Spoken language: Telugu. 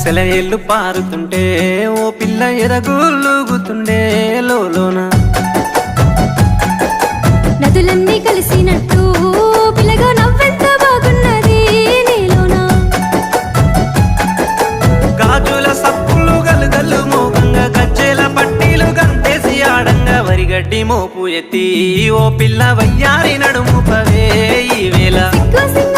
సెలయేళ్ళు పారుతుంటే ఓ పిల్ల ఎరగులుగుతుండే లోన నదులన్నీ కలిసినట్టు పిల్లగా నవ్వెంత బాగున్నది నీలోన గాజుల సప్పులు గలుగల్లు మోగంగా గజ్జెల పట్టీలు గంటేసి ఆడంగా వరిగడ్డి మోపు ఎత్తి ఓ పిల్ల వయ్యారి నడుము పవే ఈ వేళ సిగ్గు సింగ